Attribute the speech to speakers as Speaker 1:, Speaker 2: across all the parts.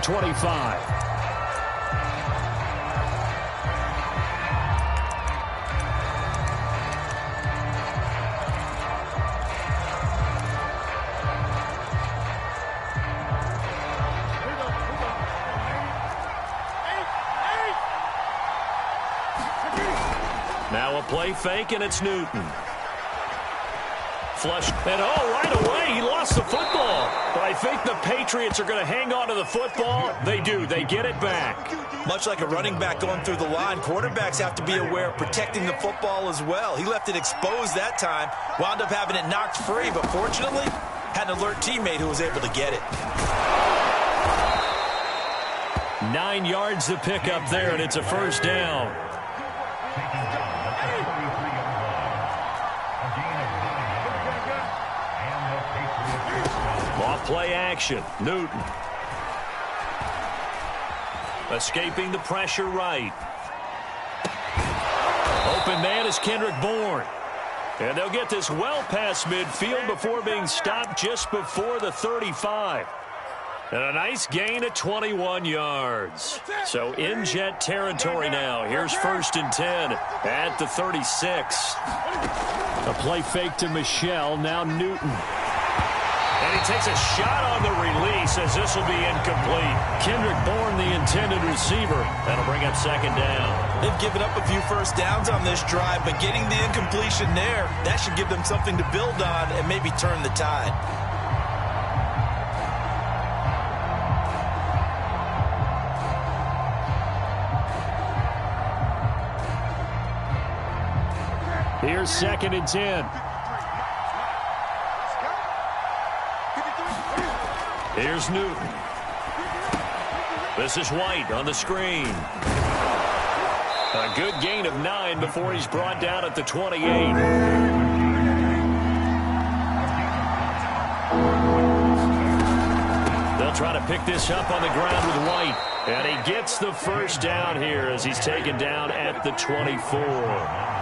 Speaker 1: 25. Now a play fake, and it's Newton. Flush, and right away, he lost the football. But I think the Patriots are going to hang on to the football. They do. They get it back.
Speaker 2: Much like a running back going through the line, quarterbacks have to be aware of protecting the football as well. He left it exposed that time, wound up having it knocked free, but fortunately, had an alert teammate who was able to get it.
Speaker 1: 9 yards to pick up there, and it's a first down. Play action. Newton. Escaping the pressure right. Open man is Kendrick Bourne. And they'll get this well past midfield before being stopped just before the 35. And a nice gain of 21 yards. So in Jet territory now. Here's 1st and 10 at the 36. A play fake to Michelle. Now Newton. And he takes a shot on the release as this will be incomplete. Kendrick Bourne, the intended receiver. That'll bring up 2nd down.
Speaker 2: They've given up a few first downs on this drive, but getting the incompletion there, that should give them something to build on and maybe turn the tide.
Speaker 1: Here's 2nd and 10. Here's Newton. This is White on the screen. A good gain of 9 before he's brought down at the 28. They'll try to pick this up on the ground with White. And he gets the first down here as he's taken down at the 24.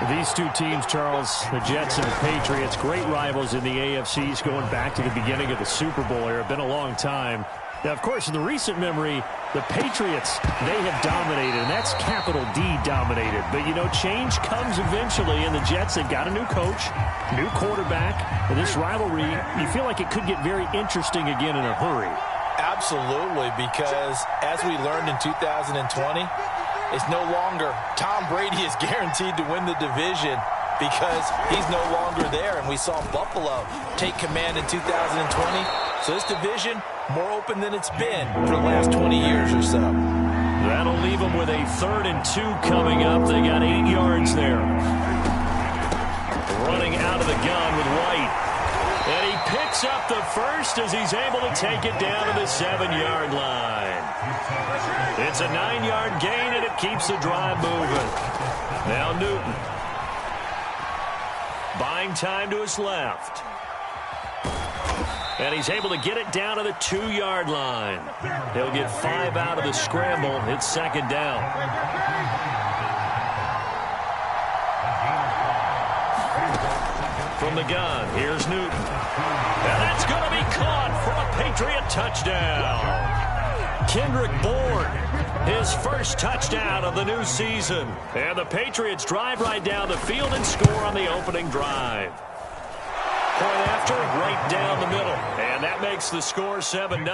Speaker 1: These two teams, Charles, the Jets and the Patriots, great rivals in the AFCs going back to the beginning of the Super Bowl era. Been a long time. Now, of course, in the recent memory, the Patriots, they have dominated, and that's capital D dominated. But, you know, change comes eventually, and the Jets, they've got a new coach, new quarterback, and this rivalry, you feel like it could get very interesting again in a hurry.
Speaker 2: Absolutely, because as we learned in 2020, it's no longer Tom Brady is guaranteed to win the division because he's no longer there. And we saw Buffalo take command in 2020. So this division, more open than it's been for the last 20 years or so.
Speaker 1: That'll leave them with a 3rd and 2 coming up. They got 8 yards there. Running out of the gun with White. And he picks up the first as he's able to take it down to the 7-yard line. It's a 9-yard gain, and it keeps the drive moving. Now Newton. Buying time to his left. And he's able to get it down to the 2-yard line. He'll get 5 out of the scramble. It's 2nd down. From the gun, here's Newton. And that's going to be caught for a Patriot touchdown. Kendrick Bourne, his first touchdown of the new season. And the Patriots drive right down the field and score on the opening drive. Point after, right down the middle. And that makes the score 7-0.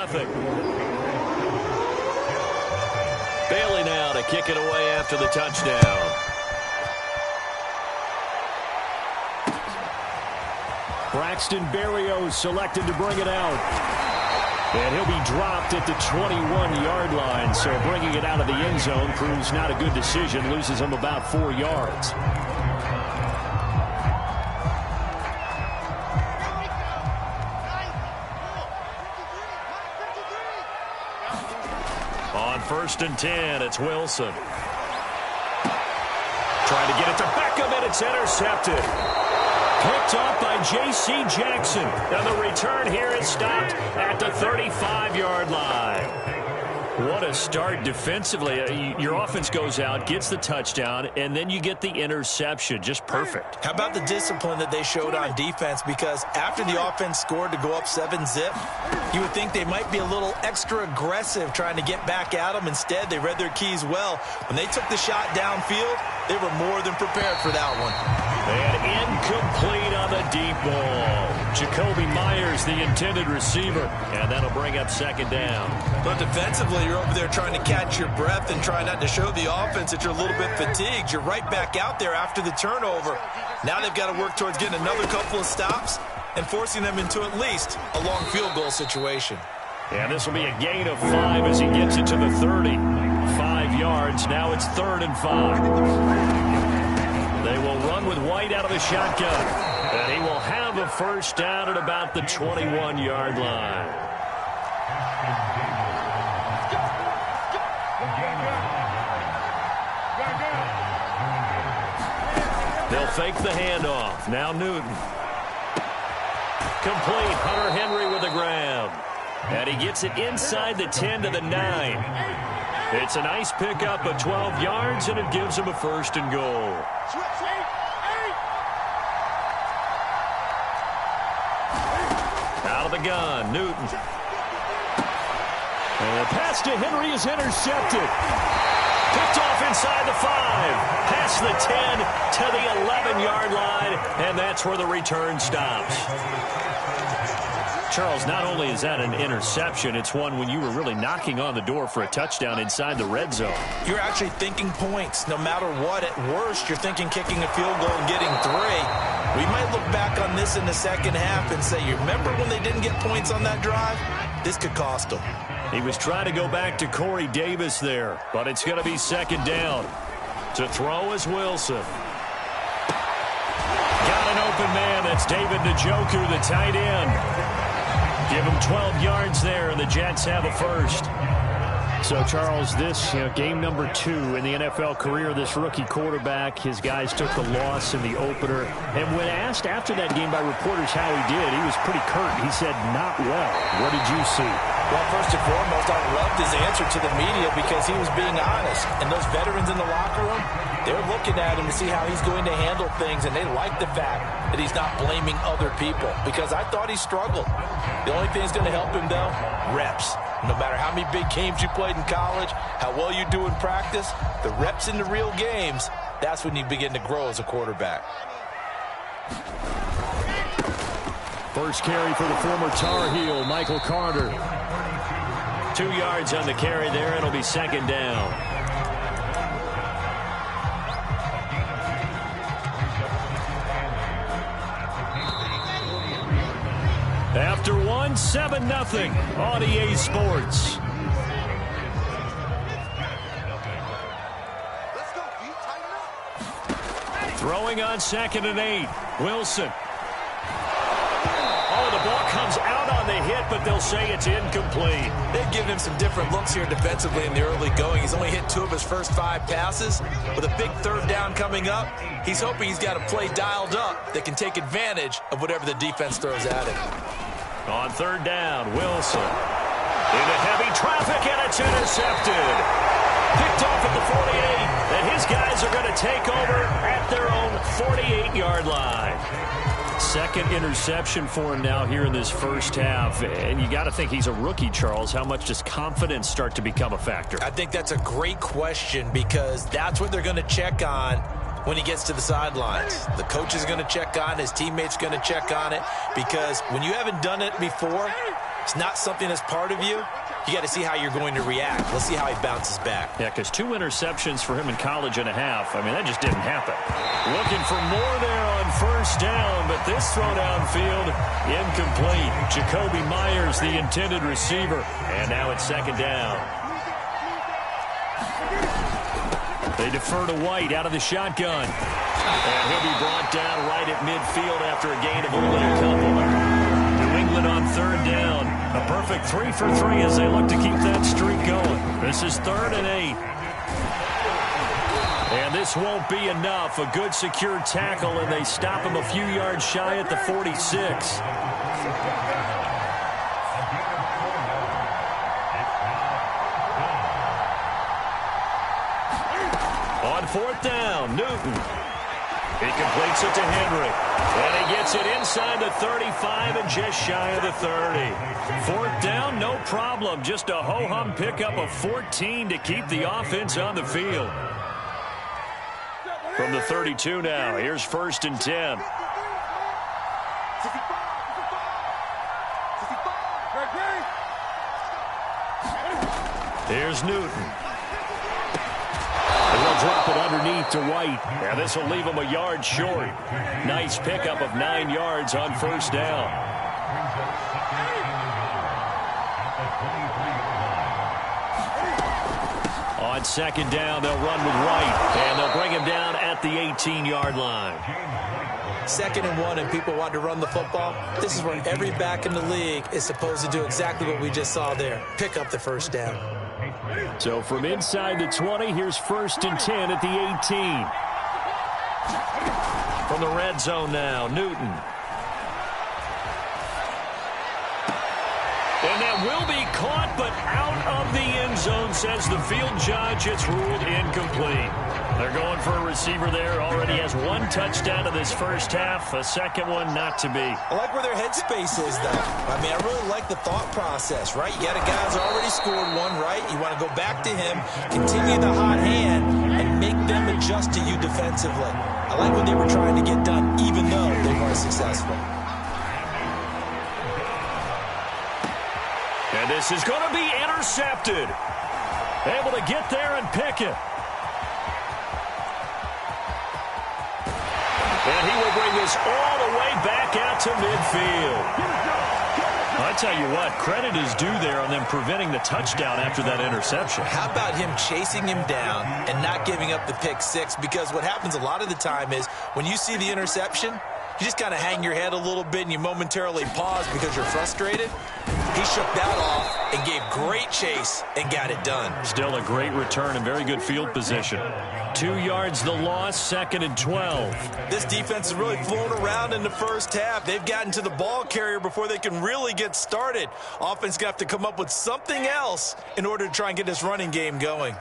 Speaker 1: Bailey now to kick it away after the touchdown. Braxton Berrios selected to bring it out. And he'll be dropped at the 21-yard line. So bringing it out of the end zone proves not a good decision. Loses him about 4 yards. On 1st and 10, it's Wilson. Trying to get it to Beckham, and it's intercepted. Picked up by J.C. Jackson. And the return here is stopped at the 35-yard line. What a start defensively. Your offense goes out, gets the touchdown, and then you get the interception. Just perfect.
Speaker 2: How about the discipline that they showed on defense? Because after the offense scored to go up 7-zip, you would think they might be a little extra aggressive trying to get back at them. Instead, they read their keys well. When they took the shot downfield, they were more than prepared for that one.
Speaker 1: And incomplete on the deep ball. Jacoby Myers, the intended receiver, and that'll bring up second down.
Speaker 2: But defensively, you're over there trying to catch your breath and try not to show the offense that you're a little bit fatigued. You're right back out there after the turnover. Now they've got to work towards getting another couple of stops and forcing them into at least a long field goal situation.
Speaker 1: And this will be a gain of 5 as he gets it to the 30. 5 yards. Now it's 3rd and 5. They will run with White out of the shotgun. And he will have a first down at about the 21-yard line. They'll fake the handoff. Now Newton. Complete. Hunter Henry with the ground. And he gets it inside the 10 to the 9. It's a nice pickup of 12 yards, and it gives him a 1st and goal. Out of the gun, Newton. And the pass to Henry is intercepted. Picked off inside the 5. Past the 10 to the 11-yard line, and that's where the return stops. Charles, not only is that an interception, it's one when you were really knocking on the door for a touchdown inside the red zone.
Speaker 2: You're actually thinking points. No matter what, at worst, you're thinking kicking a field goal and getting 3. We might look back on this in the second half and say, you remember when they didn't get points on that drive? This could cost them.
Speaker 1: He was trying to go back to Corey Davis there, but it's going to be second down. To throw is Wilson. Got an open man. That's David Njoku, the tight end. Give him 12 yards there, and the Jets have a first. So, Charles, this game number 2 in the NFL career, this rookie quarterback, his guys took the loss in the opener. And when asked after that game by reporters how he did, he was pretty curt. He said, not well. What did you see?
Speaker 2: Well, first and foremost, I loved his answer to the media because he was being honest. And those veterans in the locker room, they're looking at him to see how he's going to handle things, and they like the fact that he's not blaming other people because I thought he struggled. The only thing that's going to help him, though, reps. No matter how many big games you played in college, how well you do in practice, the reps in the real games, that's when you begin to grow as a quarterback.
Speaker 1: First carry for the former Tar Heel, Michael Carter. 2 yards on the carry there. It'll be second down. After 1, 7-0 on EA Sports. Throwing on 2nd and 8. Wilson. Oh, the ball comes out on the hit, but they'll say it's incomplete.
Speaker 2: They've given him some different looks here defensively in the early going. He's only hit 2 of his first 5 passes. With a big 3rd down coming up, he's hoping he's got a play dialed up that can take advantage of whatever the defense throws at him.
Speaker 1: On 3rd down, Wilson. Into heavy traffic, and it's intercepted. Picked off at the 48, and his guys are going to take over at their own 48-yard line. 2nd interception for him now here in this first half. And you got to think he's a rookie, Charles. How much does confidence start to become a factor?
Speaker 2: I think that's a great question because that's what they're going to check on when he gets to the sidelines. The coach is going to check on it. His teammates are going to check on it because when you haven't done it before, it's not something that's part of you. You got to see how you're going to react. Let's see how he bounces back.
Speaker 1: Yeah, because 2 interceptions for him in college and a half. I mean, that just didn't happen. Looking for more there on 1st down, but this throw downfield, incomplete. Jacoby Myers, the intended receiver. And now it's 2nd down. They defer to White out of the shotgun. And he'll be brought down right at midfield after a gain of only a couple. New England on 3rd down. A perfect 3 for 3 as they look to keep that streak going. This is 3rd and 8. And this won't be enough. A good secure tackle, and they stop him a few yards shy at the 46. On fourth down, Newton. He completes it to Henry. And he gets it inside the 35 and just shy of the 30. Fourth down, no problem. Just a ho-hum pickup of 14 to keep the offense on the field. From the 32 now, here's first and 10. Here's Newton. And they'll drop it underneath to White. And this will leave him a yard short. Nice pickup of 9 yards on first down. On second down, they'll run with White. And they'll bring him down at the 18-yard line.
Speaker 2: 2nd and 1 and people want to run the football. This is where every back in the league is supposed to do exactly what we just saw there. Pick up the first down.
Speaker 1: So from inside the 20, here's first and 10 at the 18. From the red zone now, Newton. And that will be caught, but out of the end zone, says the field judge. It's ruled incomplete. They're going for a receiver there. Already has 1 touchdown in this first half. A second one not to be.
Speaker 2: I like where their headspace is, though. I mean, I really like the thought process, right? You got a guy who's already scored 1, right? You want to go back to him, continue the hot hand, and make them adjust to you defensively. I like what they were trying to get done, even though they weren't successful.
Speaker 1: And this is going to be intercepted. Able to get there and pick it. And he will bring this all the way back out to midfield. I tell you what, credit is due there on them preventing the touchdown after that interception.
Speaker 2: How about him chasing him down and not giving up the pick 6? Because what happens a lot of the time is when you see the interception, you just kind of hang your head a little bit and you momentarily pause because you're frustrated. He shook that off and gave great chase and got it done.
Speaker 1: Still a great return and very good field position. 2 yards the loss, 2nd and 12.
Speaker 2: This defense is really flown around in the first half. They've gotten to the ball carrier before they can really get started. Offense got to come up with something else in order to try and get this running game going.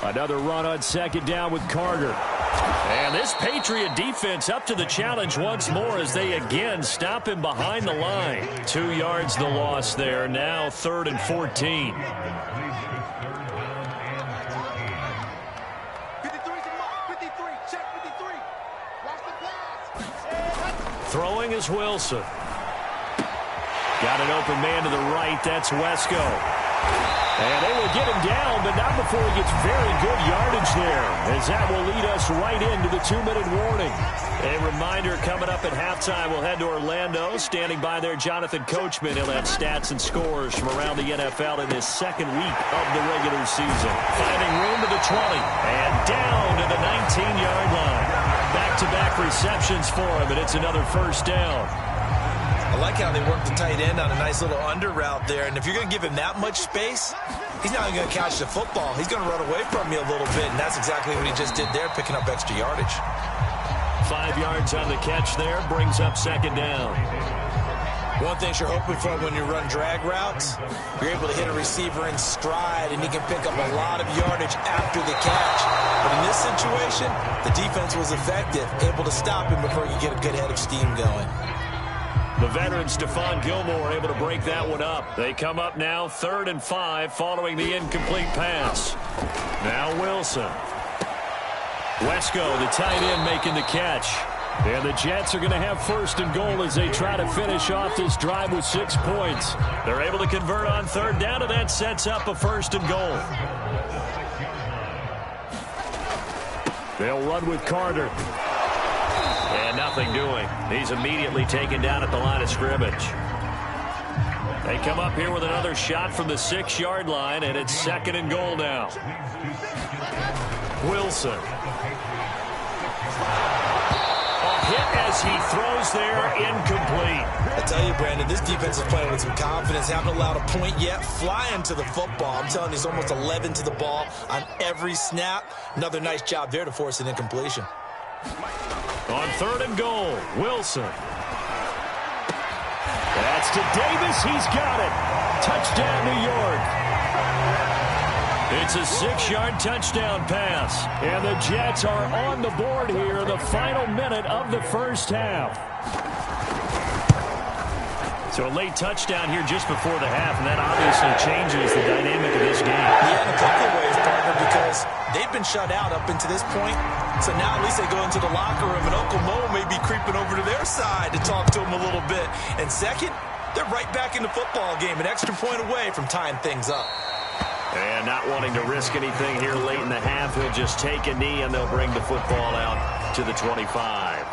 Speaker 1: Another run on second down with Carter. And this Patriot defense up to the challenge once more as they again stop him behind the line. 2 yards the loss there. Now 3rd and 14. Throwing is Wilson. Got an open man to the right. That's Wesco. And they will get him down, but not before he gets very good yardage there, as that will lead us right into the 2-minute warning. A reminder, coming up at halftime, we'll head to Orlando. Standing by there, Jonathan Coachman. He'll have stats and scores from around the NFL in his 2nd week of the regular season. Finding room to the 20, and down to the 19-yard line. Back-to-back receptions for him, and it's another first down.
Speaker 2: I like how they work the tight end on a nice little under route there. And if you're going to give him that much space, he's not even going to catch the football. He's going to run away from you a little bit, and that's exactly what he just did there, picking up extra yardage.
Speaker 1: 5 yards on the catch there, brings up second down.
Speaker 2: One thing you're hoping for when you run drag routes, you're able to hit a receiver in stride, and he can pick up a lot of yardage after the catch. But in this situation, the defense was effective, able to stop him before he could get a good head of steam going.
Speaker 1: The veteran Stephon Gilmore able to break that one up. They come up now 3rd and 5 following the incomplete pass. Now Wilson. Wesco, the tight end, making the catch. And the Jets are going to have 1st and goal as they try to finish off this drive with 6 points. They're able to convert on 3rd down, and that sets up a 1st and goal. They'll run with Carter. And nothing doing. He's immediately taken down at the line of scrimmage. They come up here with another shot from the 6-yard line, and it's 2nd and goal now. Wilson. A hit as he throws there, incomplete.
Speaker 2: I tell you, Brandon, this defense is playing with some confidence. Haven't allowed a point yet. Flying to the football. I'm telling you, he's almost 11 to the ball on every snap. Another nice job there to force an incompletion.
Speaker 1: On 3rd and goal, Wilson. That's to Davis. He's got it. Touchdown, New York. It's a 6-yard touchdown pass. And the Jets are on the board here in the final minute of the first half. So a late touchdown here just before the half, and that obviously changes the dynamic of this game.
Speaker 2: Yeah, in a couple of ways, partner, because they've been shut out up until this point. So now at least they go into the locker room, and Uncle Mo may be creeping over to their side to talk to him a little bit. And second, they're right back in the football game, an extra point away from tying things up.
Speaker 1: And not wanting to risk anything here late in the half, he'll just take a knee, and they'll bring the football out to the 25.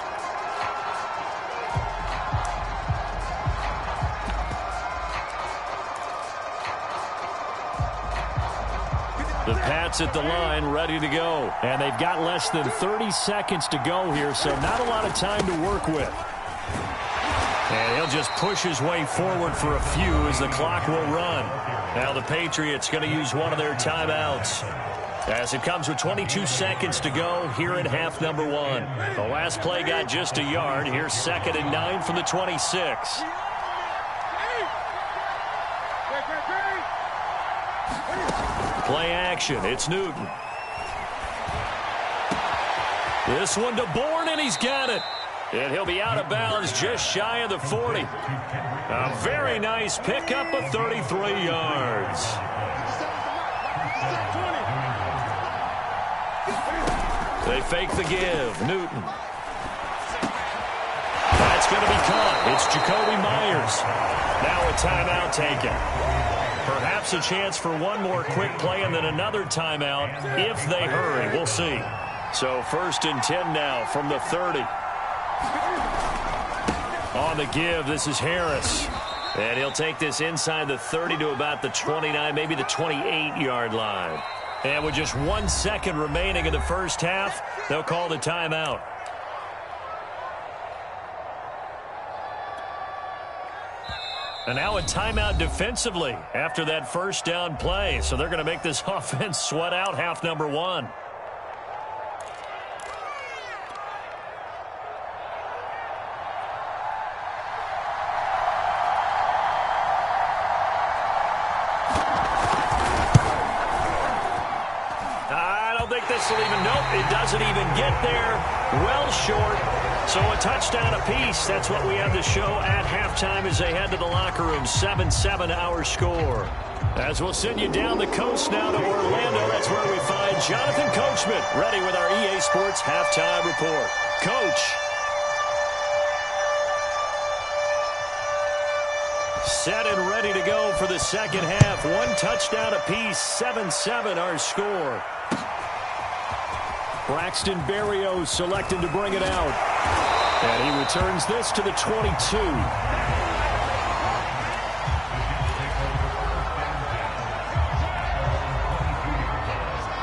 Speaker 1: The Pats at the line, ready to go. And they've got less than 30 seconds to go here, so not a lot of time to work with. And he'll just push his way forward for a few as the clock will run. Now the Patriots going to use one of their timeouts as it comes with 22 seconds to go here in half number 1. The last play got just a yard. Here's 2nd and 9 from the 26. Play action. It's Newton. This one to Bourne, and he's got it. And he'll be out of bounds just shy of the 40. A very nice pickup of 33 yards. They fake the give. Newton. That's going to be caught. It's Jacoby Myers. Now a timeout taken. Perhaps a chance for one more quick play and then another timeout if they hurry. We'll see. So 1st and 10 now from the 30. On the give, this is Harris. And he'll take this inside the 30 to about the 29, maybe the 28-yard line. And with just 1 second remaining in the first half, they'll call the timeout. And now a timeout defensively after that first down play. So they're going to make this offense sweat out half number 1. I don't think this will even, nope, it doesn't even get there. Well short. So a touchdown apiece. That's what we have to show at halftime as they head to the locker room. 7-7 our score. As we'll send you down the coast now to Orlando. That's where we find Jonathan Coachman ready with our EA Sports halftime report. Coach. Set and ready to go for the second half. 1 touchdown apiece. 7-7 our score. Braxton Berrios selected to bring it out. And he returns this to the 22.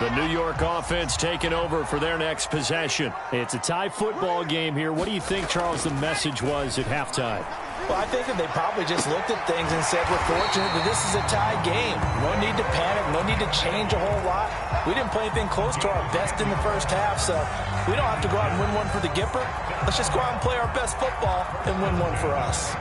Speaker 1: The New York offense taking over for their next possession. It's a tie football game here. What do you think, Charles, the message was at halftime?
Speaker 2: Well, I think that they probably just looked at things and said, we're fortunate that this is a tie game. No need to panic. No need to change a whole lot. We didn't play anything close to our best in the first half, so we don't have to go out and win one for the Gipper. Let's just go out and play our best football and win one for us.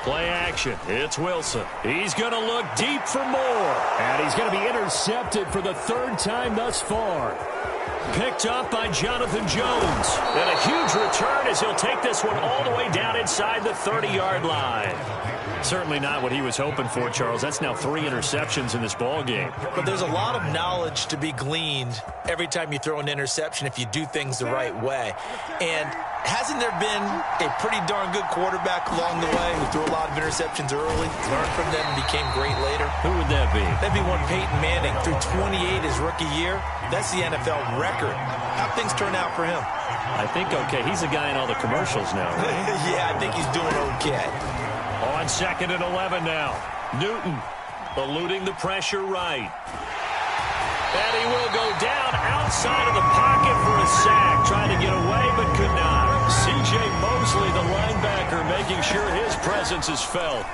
Speaker 1: Play action. It's Wilson. He's going to look deep for more. And he's going to be intercepted for the 3rd time thus far. Picked up by Jonathan Jones. And a huge return as he'll take this one all the way down inside the 30-yard line. Certainly not what he was hoping for, Charles. That's now 3 interceptions in this ball game.
Speaker 2: But there's a lot of knowledge to be gleaned every time you throw an interception if you do things the right way. And hasn't there been a pretty darn good quarterback along the way who threw a lot of interceptions early, learned from them, and became great later?
Speaker 1: Who would that be?
Speaker 2: That'd be one Peyton Manning. Threw 28 his rookie year. That's the NFL record. How'd things turn out for him?
Speaker 1: I think okay. He's a guy in all the commercials now, right?
Speaker 2: Yeah, I think he's doing okay.
Speaker 1: On 2nd and 11 now. Newton eluding the pressure right. And he will go down outside of the pocket for a sack. Trying to get away, but could not. C.J. Mosley, the linebacker, making sure his presence is felt.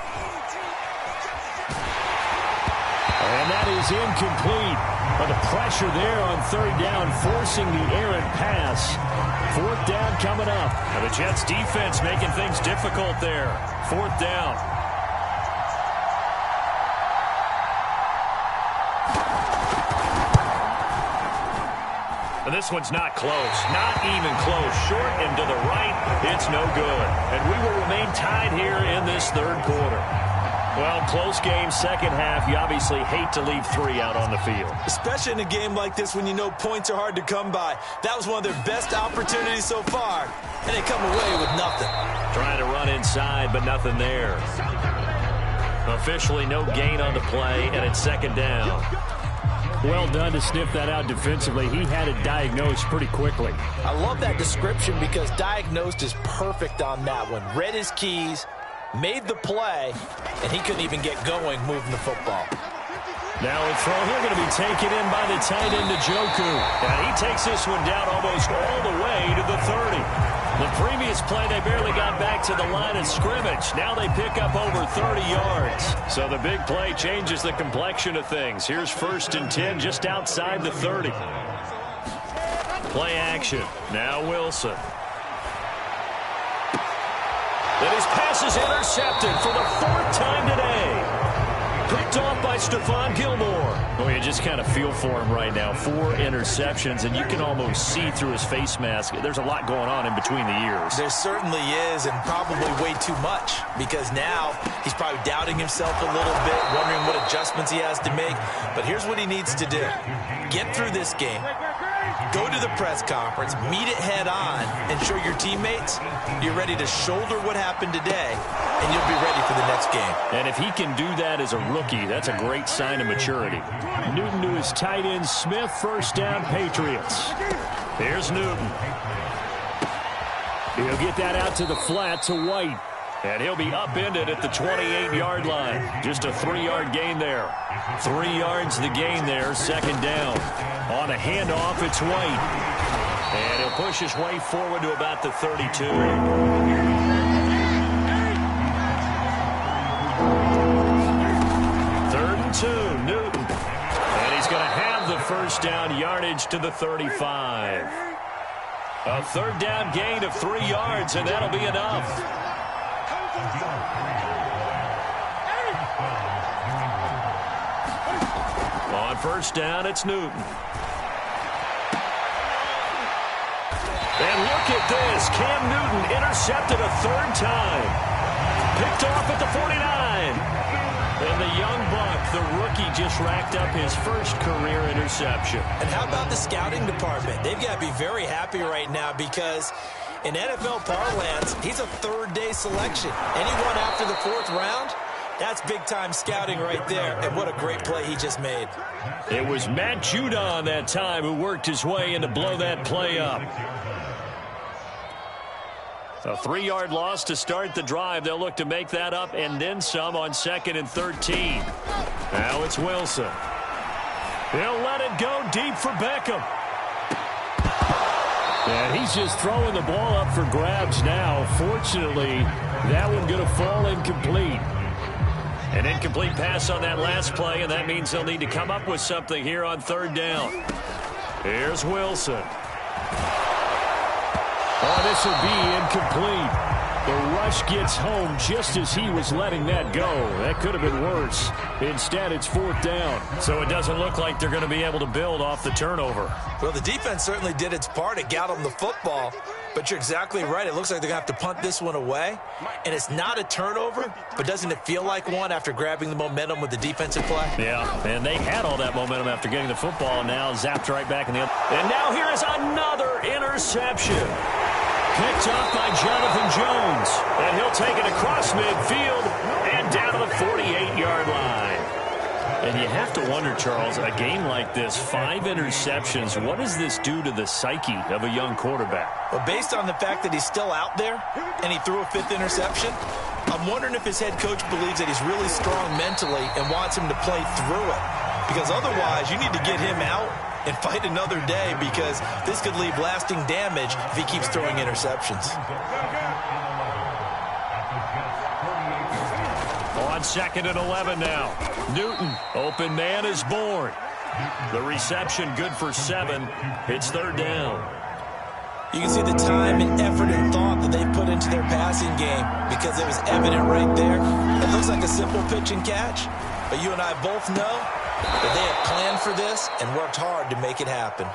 Speaker 1: And And that is incomplete. But the pressure there on third down, forcing the errant pass. Fourth down coming up. And the Jets defense making things difficult there. Fourth down. And this one's not close. Not even close. Short and to the right. It's no good. And we will remain tied here in this third quarter. Well, close game, second half. You obviously hate to leave 3 out on the field.
Speaker 2: Especially in a game like this when you know points are hard to come by. That was one of their best opportunities so far. And they come away with nothing.
Speaker 1: Trying to run inside, but nothing there. Officially no gain on the play, and it's second down. Well done to sniff that out defensively. He had it diagnosed pretty quickly.
Speaker 2: I love that description because diagnosed is perfect on that one. Read his keys, made the play, and he couldn't even get going moving the football.
Speaker 1: Now a throw here going to be taken in by the tight end to Joku. And he takes this one down almost all the way to the 30. The previous play, they barely got back to the line of scrimmage. Now they pick up over 30 yards. So the big play changes the complexion of things. Here's 1st and 10 just outside the 30. Play action. Now Wilson. And his pass is intercepted for the 4th time today. Picked off by Stephon Gilmore. Well, you just kind of feel for him right now. 4 interceptions, and you can almost see through his face mask. There's a lot going on in between the ears.
Speaker 2: There certainly is, and probably way too much, because now he's probably doubting himself a little bit, wondering what adjustments he has to make. But here's what he needs to do. Get through this game. Go to the press conference, meet it head on, and show your teammates you're ready to shoulder what happened today, and you'll be ready for the next game.
Speaker 1: And if he can do that as a rookie, that's a great sign of maturity. Newton to his tight end, Smith, first down, Patriots. Here's Newton. He'll get that out to the flat to White. And he'll be upended at the 28-yard line. Just a 3-yard gain there. 3 yards the gain there, second down. On a handoff, it's White. And he'll push his way forward to about the 32. 3rd and 2, Newton. And he's going to have the first down yardage to the 35. A 3rd down gain of 3 yards, and that'll be enough. On first down, it's Newton. And look at this. Cam Newton intercepted a 3rd time. Picked off at the 49. And the young buck, the rookie, just racked up his first career interception.
Speaker 2: And how about the scouting department? They've got to be very happy right now because in NFL parlance, he's a 3rd-day selection. Anyone after the 4th round, that's big-time scouting right there. And what a great play he just made.
Speaker 1: It was Matt Judon that time who worked his way in to blow that play up. A 3-yard loss to start the drive. They'll look to make that up and then some on 2nd and 13. Now it's Wilson. He'll let it go deep for Beckham. And he's just throwing the ball up for grabs now. Fortunately, that one going to fall incomplete. An incomplete pass on that last play, and that means they'll need to come up with something here on 3rd down. Here's Wilson. Oh, this will be incomplete. The rush gets home just as he was letting that go. That could have been worse. Instead, it's 4th down. So it doesn't look like they're going to be able to build off the turnover.
Speaker 2: Well, the defense certainly did its part. It got them the football. But you're exactly right. It looks like they're going to have to punt this one away. And it's not a turnover, but doesn't it feel like one after grabbing the momentum with the defensive play?
Speaker 1: Yeah, and they had all that momentum after getting the football, and now zapped right back in the other. And now here is another interception. Picked off by Jonathan Jones. And he'll take it across midfield and down to the 48-yard line. And you have to wonder, Charles, a game like this, 5 interceptions, what does this do to the psyche of a young quarterback?
Speaker 2: Well, based on the fact that he's still out there and he threw a 5th interception, I'm wondering if his head coach believes that he's really strong mentally and wants him to play through it. Because otherwise, you need to get him out and fight another day because this could leave lasting damage if he keeps throwing interceptions.
Speaker 1: On On 2nd and 11 now. Newton, open man is born. The reception good for 7. It's 3rd down.
Speaker 2: You can see the time and effort and thought that they put into their passing game because it was evident right there. It looks like a simple pitch and catch, but you and I both know that they have planned for this and worked hard to make it happen.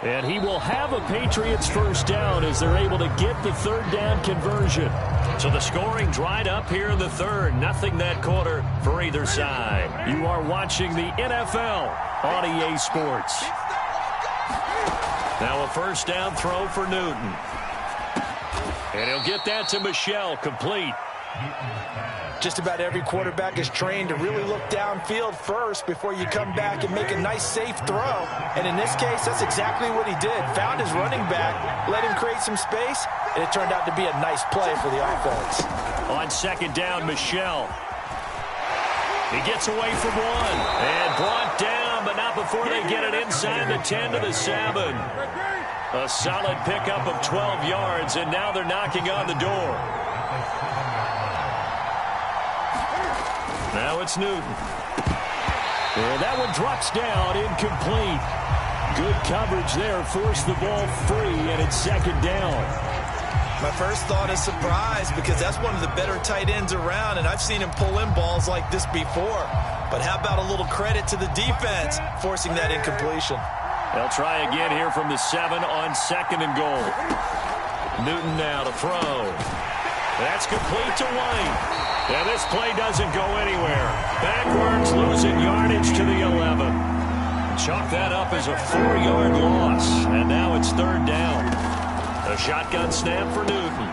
Speaker 1: And he will have a Patriots first down as they're able to get the 3rd down conversion. So the scoring dried up here in the 3rd. Nothing that quarter for either side. You are watching the NFL on EA Sports. Now a first down throw for Newton. And he'll get that to Michel, complete.
Speaker 2: Just about every quarterback is trained to really look downfield first before you come back and make a nice, safe throw. And in this case, that's exactly what he did. Found his running back, let him create some space, and it turned out to be a nice play for the offense.
Speaker 1: On 2nd down, Michel. He gets away from one and brought down, but not before they get it inside the 10 to the 7. A solid pickup of 12 yards, and now they're knocking on the door. Now it's Newton. And that one drops down, incomplete. Good coverage there, forced the ball free, and it's 2nd down.
Speaker 2: My first thought is surprise because that's one of the better tight ends around, and I've seen him pull in balls like this before. But how about a little credit to the defense forcing that incompletion?
Speaker 1: They'll try again here from the 7 on 2nd and goal. Newton now to throw. That's complete to White. And this play doesn't go anywhere. Backwards, losing yardage to the 11. Chalk that up as a 4-yard loss. And now it's 3rd down. A shotgun snap for Newton.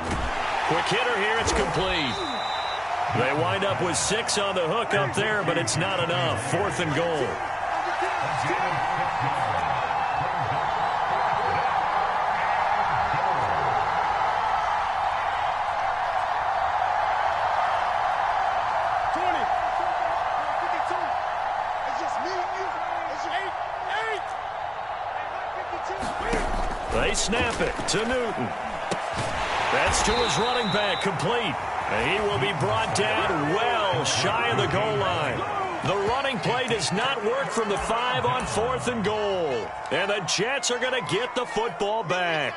Speaker 1: Quick hitter here, it's complete. They wind up with 6 on the hook up there, but it's not enough. 4th and goal. They snap it to Newton. That's to his running back, complete. And he will be brought down well shy of the goal line. The running play does not work from the 5 on 4th and goal. And the Jets are going to get the football back.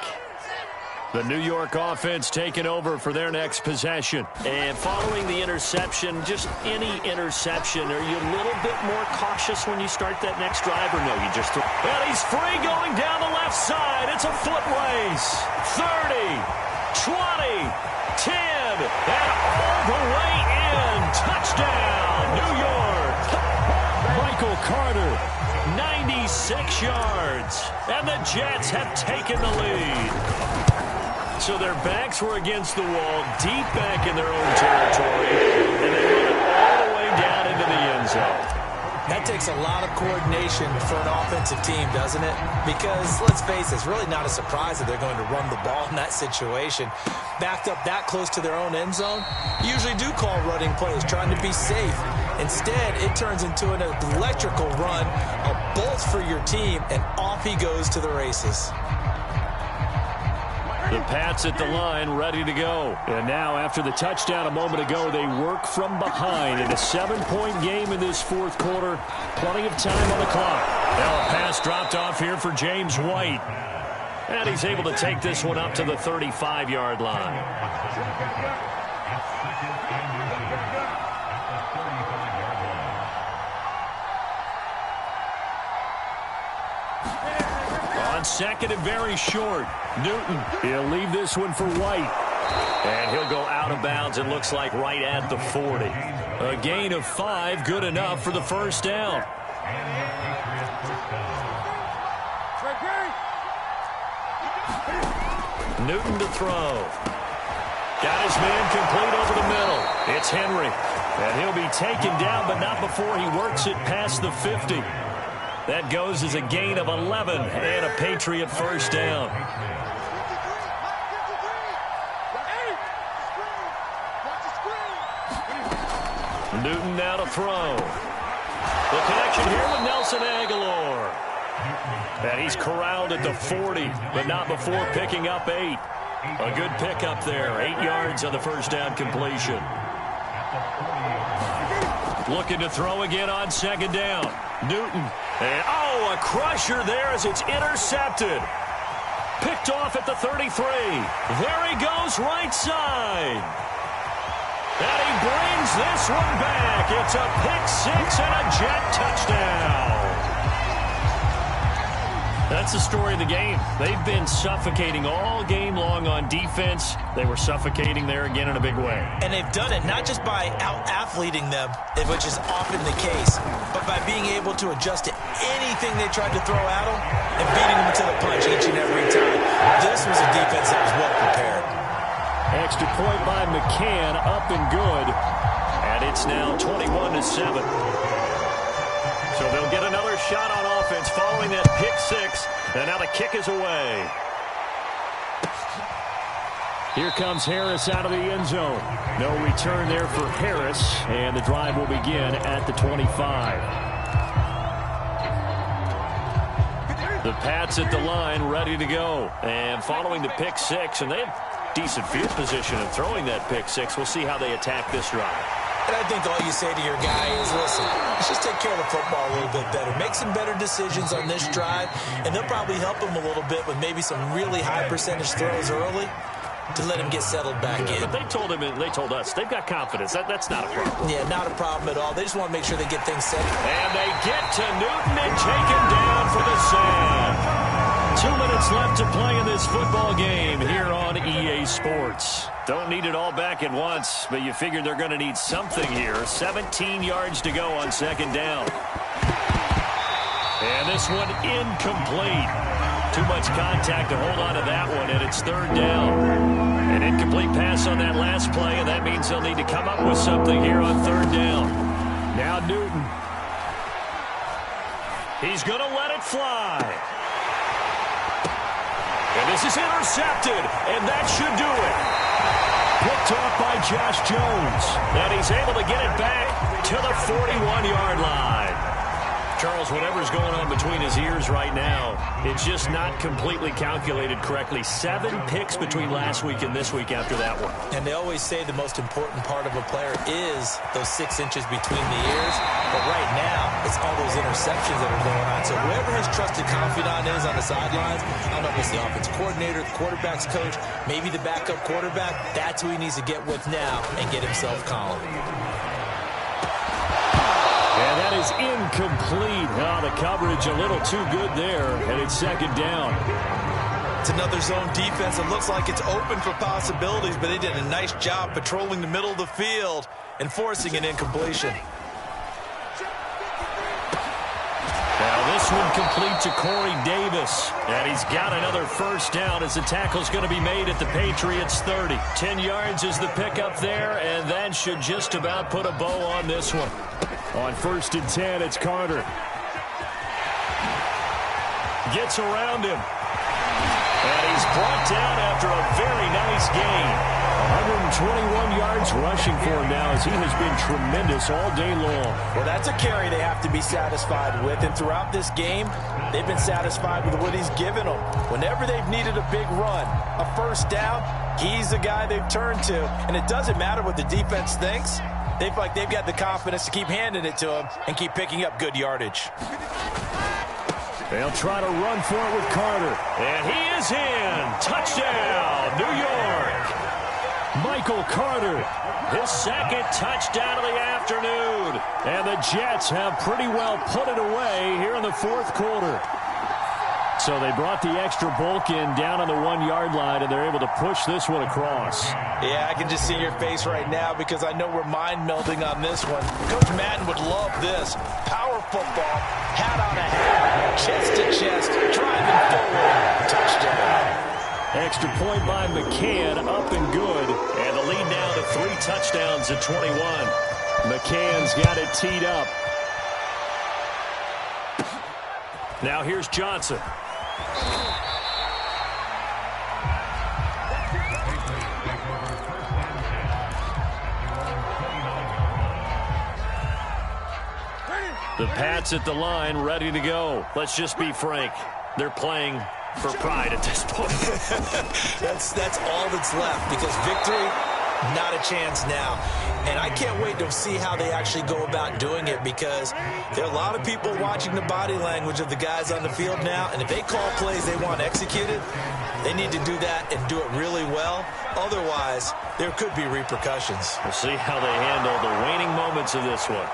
Speaker 1: The New York offense taking over for their next possession. And following the interception, just any interception, are you a little bit more cautious when you start that next drive, or no, you just throw? And he's free going down the left side. It's a foot race. 30, 20, 10, and all the way in. Touchdown, New York. Michael Carter, 96 yards. And the Jets have taken the lead. So their backs were against the wall, deep back in their own territory, and they run it all the way down into the end zone.
Speaker 2: That takes a lot of coordination for an offensive team, doesn't it? Because, let's face it, it's really not a surprise that they're going to run the ball in that situation. Backed up that close to their own end zone, usually do call running plays, trying to be safe. Instead, it turns into an electrical run, a bolt for your team, and off he goes to the races.
Speaker 1: The Pats at the line, ready to go. And now, after the touchdown a moment ago, they work from behind in a 7-point game in this 4th quarter. Plenty of time on the clock. Now a pass dropped off here for James White. And he's able to take this one up to the 35-yard line. On 2nd and very short. Newton, he'll leave this one for White. And he'll go out of bounds, it looks like, right at the 40. A gain of 5, good enough for the first down. Newton to throw. Got his man complete over the middle. It's Henry. And he'll be taken down, but not before he works it past the 50. That goes as a gain of 11 and a Patriot first down. Newton now to throw. The connection here with Nelson Aguilar. And he's corralled at the 40, but not before picking up 8. A good pickup there. 8 yards on the first down completion. Looking to throw again on second down. Newton. And, a crusher there as it's intercepted. Picked off at the 33. There he goes, right side. And he brings this one back. It's a pick six and a Jet touchdown. That's the story of the game. They've been suffocating all game long on defense. They were suffocating there again in a big way.
Speaker 2: And they've done it not just by out-athleting them, which is often the case, but by being able to adjust to anything they tried to throw at them and beating them to the punch each and every time. This was a defense that was well prepared.
Speaker 1: Extra point by McCann, up and good. And it's now 21-7. So they'll get another shot on offense following that pick six. And now the kick is away. Here comes Harris out of the end zone. No return there for Harris. And the drive will begin at the 25. The Pats at the line, ready to go. And following the pick six, and they have decent field position of throwing that pick six. We'll see how they attack this drive.
Speaker 2: And I think all you say to your guy is, listen, let's just take care of the football a little bit better. Make some better decisions on this drive, and they'll probably help him a little bit with maybe some really high percentage throws early to let him get settled back in.
Speaker 1: But they told him, and they told us, they've got confidence. That's not a problem.
Speaker 2: Yeah, not a problem at all. They just want to make sure they get things set.
Speaker 1: And they get to Newton and take him down for the save. 2 minutes left to play in this football game here on EA Sports. Don't need it all back at once, but you figure they're going to need something here. 17 yards to go on second down. And this one incomplete. Too much contact to hold on to that one, and it's third down. An incomplete pass on that last play, and that means they'll need to come up with something here on third down. Now Newton. He's going to let it fly. And this is intercepted, and that should do it. Picked off by Josh Jones. And he's able to get it back to the 41-yard line. Charles, whatever's going on between his ears right now, it's just not completely calculated correctly. 7 picks between last week and this week after that one.
Speaker 2: And they always say the most important part of a player is those 6 inches between the ears. But right now, it's all those interceptions that are going on. So whoever his trusted confidant is on the sidelines, I don't know if it's the offensive coordinator, the quarterback's coach, maybe the backup quarterback, that's who he needs to get with now and get himself calm.
Speaker 1: And that is incomplete. Oh, the coverage a little too good there, and it's second down.
Speaker 2: It's another zone defense. It looks like it's open for possibilities, but they did a nice job patrolling the middle of the field and forcing an incompletion.
Speaker 1: Now this one complete to Corey Davis. And he's got another first down as the tackle's going to be made at the Patriots 30. 10 yards is the pickup there, and that should just about put a bow on this one. On 1st and 10, it's Carter. Gets around him. And he's brought down after a very nice gain. 121 yards rushing for him now as he has been tremendous all day long.
Speaker 2: Well, that's a carry they have to be satisfied with. And throughout this game, they've been satisfied with what he's given them. Whenever they've needed a big run, a first down, he's the guy they've turned to. And it doesn't matter what the defense thinks. They feel like they've got the confidence to keep handing it to him and keep picking up good yardage.
Speaker 1: They'll try to run for it with Carter. And he is in. Touchdown, New York. Michael Carter, his second touchdown of the afternoon. And the Jets have pretty well put it away here in the fourth quarter. So they brought the extra bulk in down on the 1-yard line, and they're able to push this one across.
Speaker 2: Yeah, I can just see your face right now because I know we're mind-melding on this one. Coach Madden would love this. Power football, hat on a hat, chest to chest, driving forward, touchdown.
Speaker 1: Extra point by McCann, up and good. And the lead now to 3 touchdowns at 21. McCann's got it teed up. Now here's Johnson. The Pats at the line, ready to go. Let's just be frank. They're playing for pride at this point.
Speaker 2: That's all that's left, because victory Not a chance now. And I can't wait to see how they actually go about doing it, because there are a lot of people watching the body language of the guys on the field now, and if they call plays they want executed, they need to do that and do it really well. Otherwise, there could be repercussions.
Speaker 1: We'll see how they handle the waning moments of this one.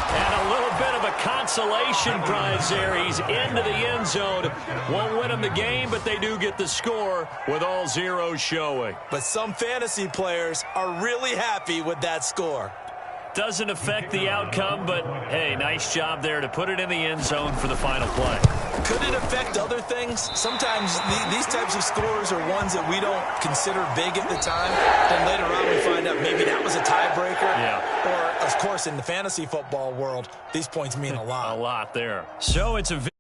Speaker 1: And a little bit of a consolation prize there. He's into the end zone. Won't win them the game, but they do get the score with all zeros showing.
Speaker 2: But some fantasy players are really happy with that score.
Speaker 1: Doesn't affect the outcome, but, hey, nice job there to put it in the end zone for the final play.
Speaker 2: Could it affect other things? Sometimes these types of scores are ones that we don't consider big at the time. Then later on we find out maybe that was a tiebreaker.
Speaker 1: Yeah.
Speaker 2: Or, of course, in the fantasy football world, these points mean a lot.
Speaker 1: A lot there. So it's a